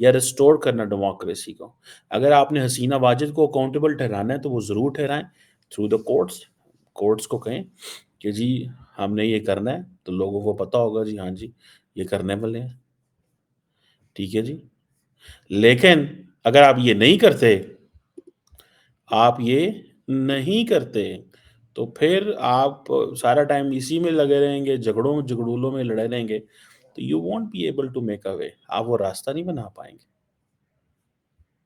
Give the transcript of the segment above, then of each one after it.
یا ریسٹور کرنا ڈیموکریسی کو. اگر آپ نے حسینہ واجد کو اکاؤنٹیبل ٹھہرانا ہے تو وہ ضرور ٹھہرائیں تھرو دا کورٹس. کورٹس کو کہیں کہ جی ہم نے یہ کرنا ہے، تو لوگوں کو پتا ہوگا جی ہاں جی یہ کرنے والے ہیں. ٹھیک ہے جی. لیکن اگر آپ یہ نہیں کرتے، آپ یہ نہیں کرتے تو پھر آپ سارا ٹائم اسی میں لگے رہیں گے، جھگڑولوں میں لڑے رہیں گے، تو you won't be able to make a way. آپ وہ راستہ نہیں بنا پائیں گے.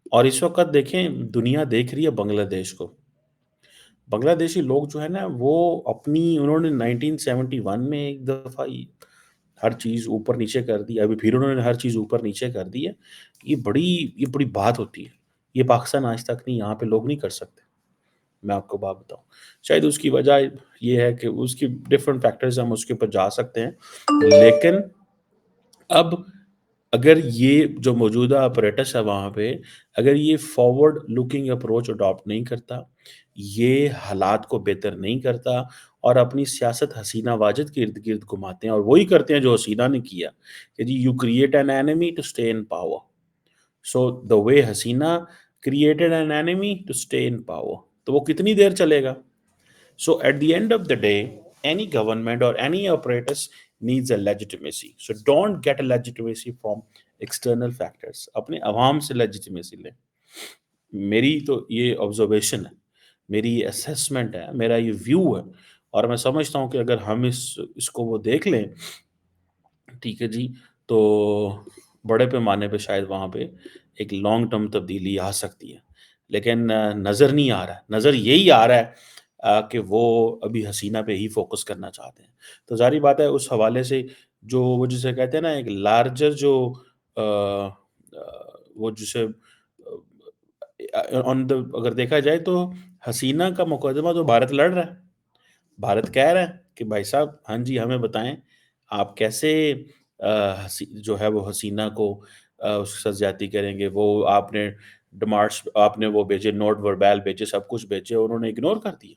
اور اس وقت دیکھیں دنیا دیکھ رہی ہے بنگلہ دیش کو. بنگلہ دیشی لوگ جو ہے نا وہ انہوں نے 1971 میں ایک دفعہ ہر چیز اوپر نیچے کر دی، ابھی پھر انہوں نے ہر چیز اوپر نیچے کر دی ہے. یہ بڑی بات ہوتی ہے. یہ پاکستان آج تک نہیں، یہاں پہ لوگ نہیں کر سکتے. میں آپ کو بات بتاؤں، شاید اس کی وجہ یہ ہے کہ اس کی ڈفرینٹ فیکٹرز، ہم اس کے اوپر جا سکتے ہیں. لیکن اب اگر یہ جو موجودہ اپریٹس ہے وہاں پہ، اگر یہ فارورڈ لوکنگ اپروچ اڈاپٹ نہیں کرتا، یہ حالات کو بہتر نہیں کرتا اور اپنی سیاست حسینہ واجد کے ارد گرد گھماتے ہیں، اور وہی کرتے ہیں جو حسینہ نے کیا کہ جی you create an enemy to stay in power. So the way Hasina created an enemy to stay in power, تو وہ کتنی دیر چلے گا؟ So at the end of the day, any government or any apparatus needs a legitimacy. So don't get a legitimacy from external factors. اپنے عوام سے legitimacy لیں. میری تو یہ آبزرویشن ہے، میری یہ اسیسمنٹ ہے، میرا یہ ویو ہے، اور میں سمجھتا ہوں کہ اگر ہم اس کو وہ دیکھ لیں، ٹھیک ہے جی، تو بڑے پیمانے پہ شاید وہاں پہ ایک لانگ ٹرم تبدیلی آ سکتی ہے. لیکن نظر نہیں آ رہا ہے. نظر یہی آ رہا ہے کہ وہ ابھی حسینہ پہ ہی فوکس کرنا چاہتے ہیں. تو ظاہری بات ہے اس حوالے سے جو وہ جسے کہتے ہیں نا ایک لارجر جو وہ جسے اگر دیکھا جائے تو حسینہ کا مقدمہ تو بھارت لڑ رہا ہے. بھارت کہہ رہا ہے کہ بھائی صاحب ہاں جی ہمیں بتائیں آپ کیسے جو ہے وہ حسینہ کو اس کے ساتھ زیادتی کریں گے. وہ آپ نے ڈیمانڈس، آپ نے وہ بھیجے، نوٹ وربیل بھیجے، سب کچھ بھیجے، انہوں نے اگنور کر دیا.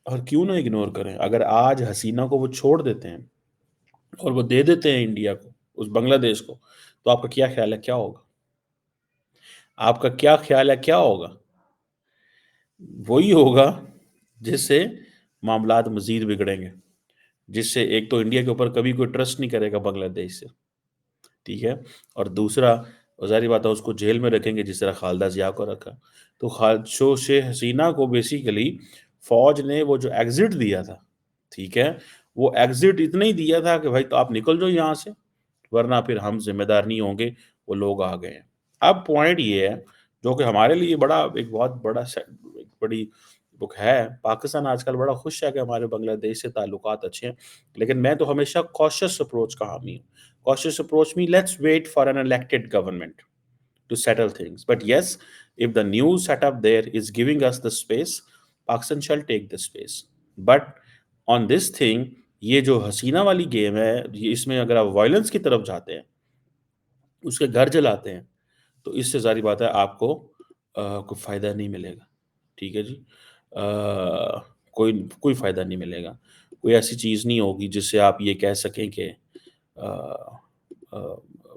اور کیوں نہ اگنور کریں؟ اگر آج حسینہ کو وہ چھوڑ دیتے ہیں اور وہ دے دیتے ہیں انڈیا کو، اس بنگلہ دیش کو، تو آپ کا کیا خیال ہے کیا ہوگا؟ آپ کا کیا خیال ہے کیا ہوگا؟ وہی ہوگا جس سے معاملات مزید بگڑیں گے، جس سے ایک تو انڈیا کے اوپر کبھی کوئی ٹرسٹ نہیں کرے گا بنگلہ دیش سے. ٹھیک ہے. اور دوسرا ظاہری بات ہے اس کو جیل میں رکھیں گے جس طرح خالدہ ضیاء کو رکھا. تو شیخ حسینہ کو بیسیکلی فوج نے وہ جو ایگزٹ دیا تھا، ٹھیک ہے، وہ ایگزٹ اتنا ہی دیا تھا کہ بھائی تو آپ نکل جاؤ یہاں سے، ورنہ پھر ہم ذمہ دار نہیں ہوں گے. وہ لوگ آ گئے ہیں. اب پوائنٹ یہ ہے جو کہ ہمارے لیے ایک بہت بڑی بک ہے. پاکستان آج کل بڑا خوش ہے کہ ہمارے بنگلہ دیش سے تعلقات اچھے ہیں، لیکن میں تو ہمیشہ کوشش اپروچ کا حامی ہوں. Cautious approach means let's wait for an elected government to settle things. But yes, if the new setup there is giving us the space, Pakistan shall take the space. But on this thing, یہ جو حسینہ والی game ہے، اس میں اگر آپ violence کی طرف جاتے ہیں، اس کے گھر جلاتے ہیں، تو اس سے ظاہری بات ہے آپ کو کوئی فائدہ نہیں ملے گا. ٹھیک ہے جی. کوئی فائدہ نہیں ملے گا. کوئی ایسی چیز نہیں ہوگی جس سے آپ یہ کہہ سکیں کہ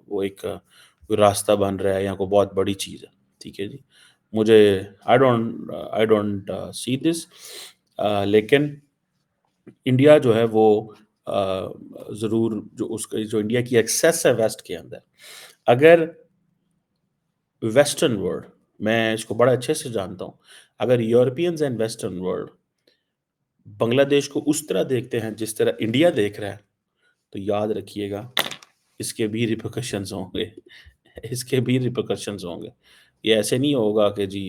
وہ ایک کوئی راستہ بن رہا ہے یا کوئی بہت بڑی چیز ہے. ٹھیک ہے جی. مجھے آئی ڈونٹ سی دس. لیکن انڈیا جو ہے وہ ضرور جو انڈیا کی ایکسیس ہے ویسٹ کے اندر، اگر ویسٹرن ورلڈ، میں اس کو بڑا اچھے سے جانتا ہوں، اگر یورپینز اینڈ ویسٹرن ورلڈ بنگلہ دیش کو اس طرح دیکھتے ہیں جس طرح انڈیا دیکھ رہا ہے، تو یاد رکھیے گا اس کے بھی ریپرکشنز ہوں گے. اس کے بھی ریپرکشنز ہوں گے. یہ ایسے نہیں ہوگا کہ جی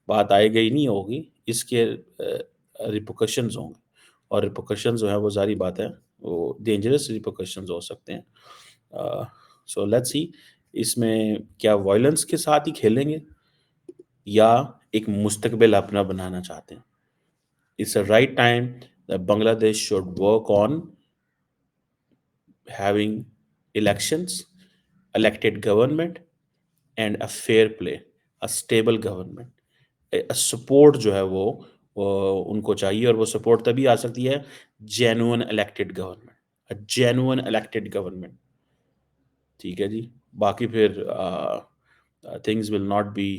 بات آئے گئی نہیں ہوگی. اس کے ریپرکشنز ہوں گے، اور ریپرکشنز جو ہیں وہ ظاہری بات ہے وہ ڈینجرس ریپرکشنز ہو سکتے ہیں. سو لیٹس سی اس میں کیا وائلنس کے ساتھ ہی کھیلیں گے یا ایک مستقبل اپنا بنانا چاہتے ہیں. It's a right time that Bangladesh should work on having elections, elected government, and a fair play, a stable government. Support جو ہے وہ ان کو چاہیے، اور وہ سپورٹ تبھی آ سکتی ہے genuine elected government. Genuine elected government. ٹھیک ہے جی، باقی پھر things will not be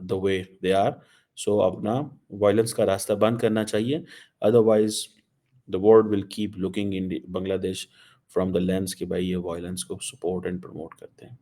the way they are. So اپنا وائلنس کا راستہ بند کرنا چاہیے، otherwise the world will keep looking in Bangladesh from the lens کہ بھائی یہ وائلنس کو سپورٹ اینڈ پروموٹ کرتے ہیں.